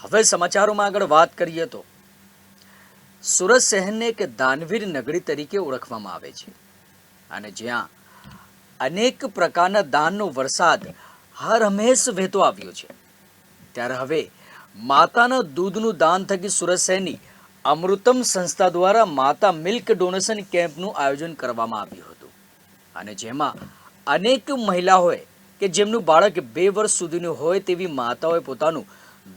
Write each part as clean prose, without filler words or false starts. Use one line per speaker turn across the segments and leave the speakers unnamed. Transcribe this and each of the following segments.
હવે સમાચારોમાં આગળ વાત કરીએ તો સુરત શહેરને એક દાનવીર નગરી તરીકે ઓળખવામાં આવે છે અને જ્યાં અનેક પ્રકારના દાનનો વરસાદ હર હંમેશ વહેતો આવ્યો છે, ત્યારે હવે માતાના દૂધનું દાન થકી સુરત શહેરની અમૃતમ સંસ્થા દ્વારા માતા મિલ્ક ડોનેશન કેમ્પનું આયોજન કરવામાં આવ્યું હતું અને જેમાં અનેક મહિલાઓએ કે જેમનું બાળક 2 વર્ષ સુધીનું હોય તેવી માતાઓએ પોતાનું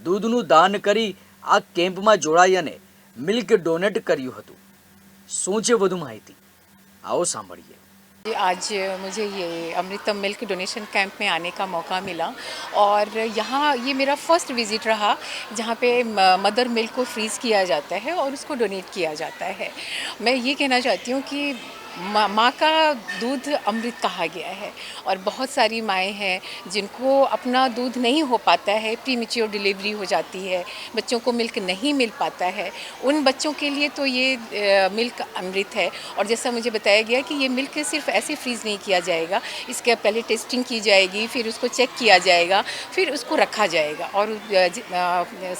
દૂધનું દાન કરી આ કેમ્પમાં જોડાઈ અને મિલ્ક ડોનેટ કર્યું હતું। શું છે વધુ માહિતી, आओ સાંભળીએ।
आज मुझे ये अमृतम मिल्क डोनेशन कैंप में आने का मौका मिला और यहाँ ये मेरा फर्स्ट विज़िट रहा जहाँ पे मदर मिल्क को फ्रीज़ किया जाता है और उसको डोनेट किया जाता है। मैं ये कहना चाहती हूँ कि माँ का दूध अमृत कहा गया है और बहुत सारी माएँ हैं जिनको अपना दूध नहीं हो पाता है, प्रीमेच्योर डिलीवरी हो जाती है, बच्चों को मिल्क नहीं मिल पाता है। उन बच्चों के लिए तो ये मिल्क अमृत है। और जैसा मुझे बताया गया कि ये मिल्क सिर्फ ऐसे फ्रीज़ नहीं किया जाएगा, इसके पहले टेस्टिंग की जाएगी, फिर उसको चेक किया जाएगा, फिर उसको रखा जाएगा और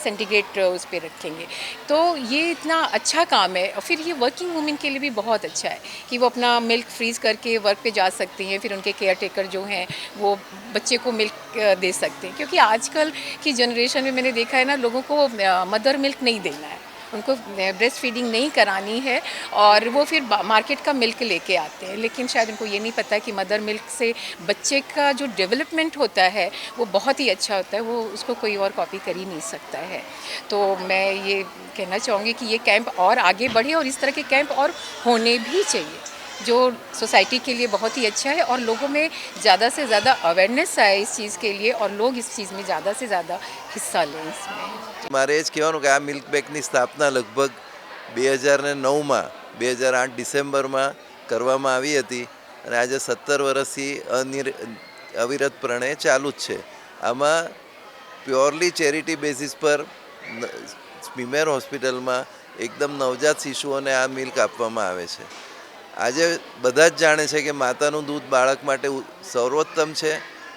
सेंटीग्रेड उस पर रखेंगे। तो ये इतना अच्छा काम है और फिर ये वर्किंग वुमेन के लिए भी बहुत अच्छा है कि वो अपना मिल्क फ्रीज़ करके वर्क पे जा सकती हैं, फिर उनके केयर टेकर जो हैं वो बच्चे को मिल्क दे सकते हैं। क्योंकि आजकल की जनरेशन में मैंने देखा है ना, लोगों को मदर मिल्क नहीं देना है, उनको ब्रेस्ट फीडिंग नहीं करानी है और वो फिर मार्केट का मिल्क लेके आते हैं। लेकिन शायद उनको ये नहीं पता कि मदर मिल्क से बच्चे का जो डेवलपमेंट होता है वो बहुत ही अच्छा होता है, वो उसको कोई और कॉपी कर ही नहीं सकता है। तो मैं ये कहना चाहूँगी कि ये कैंप और आगे बढ़े और इस तरह के कैंप और होने भी चाहिए, जो सोसाइटी के लिए बहुत ही अच्छा है और लोगों में ज़्यादा से ज़्यादा अवेयरनेस आए इस चीज़ के लिए और लोग इस चीज़ में ज़्यादा से ज़्यादा हिस्सा लें इसमें।
મારે એ જ કહેવાનું કે આ મિલ્ક બેંકની સ્થાપના લગભગ 2009માં 2008 ડિસેમ્બરમાં કરવામાં આવી હતી અને આજે 17 વર્ષથી અવિરતપણે ચાલુ જ છે। આમાં પ્યોરલી ચેરિટી બેઝિસ પર સ્મીમેર હોસ્પિટલમાં એકદમ નવજાત શિશુઓને આ મિલ્ક આપવામાં આવે છે। આજે બધા જ જાણે છે કે માતાનું દૂધ બાળક માટે સર્વોત્તમ છે।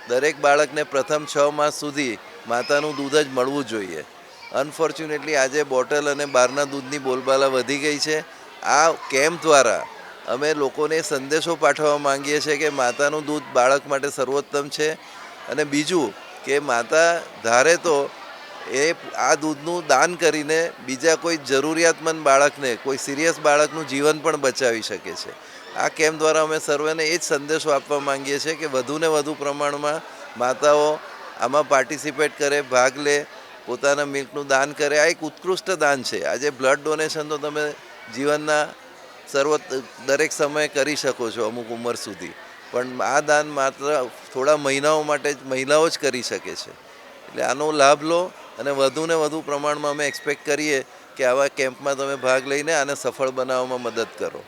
દરેક બાળકને પ્રથમ 6 માસ સુધી માતાનું દૂધ જ મળવું જોઈએ। અનફોર્ચ્યુનેટલી આજે બોટલ અને બહારના દૂધની બોલબાલા વધી ગઈ છે। આ કેમ્પ દ્વારા અમે લોકોને સંદેશો પાઠવવા માંગીએ છીએ કે માતાનું દૂધ બાળક માટે સર્વોત્તમ છે અને બીજું કે માતા ધારે તો એ આ દૂધનું દાન કરીને બીજા કોઈ જરૂરિયાતમંદ બાળકને, કોઈ સિરિયસ બાળકનું જીવન પણ બચાવી શકે છે। આ કેમ્પ દ્વારા અમે સર્વેને એ જ સંદેશો આપવા માંગીએ છીએ કે વધુને વધુ પ્રમાણમાં માતાઓ આમાં પાર્ટિસિપેટ કરે, ભાગ લે, પોતાના મિલ્કનું દાન કરે। આ એક ઉત્કૃષ્ટ દાન છે। આજે બ્લડ ડોનેશન તો તમે જીવનના દરેક સમયે કરી શકો છો અમુક ઉંમર સુધી, પણ આ દાન માત્ર થોડા મહિનાઓ માટે જ મહિલાઓ જ કરી શકે છે। એટલે આનો લાભ લો અને વધુને વધુ પ્રમાણમાં અમે એક્સપેક્ટ કરીએ કે આવા કેમ્પમાં તમે ભાગ લઈને આને સફળ બનાવવામાં મદદ કરો।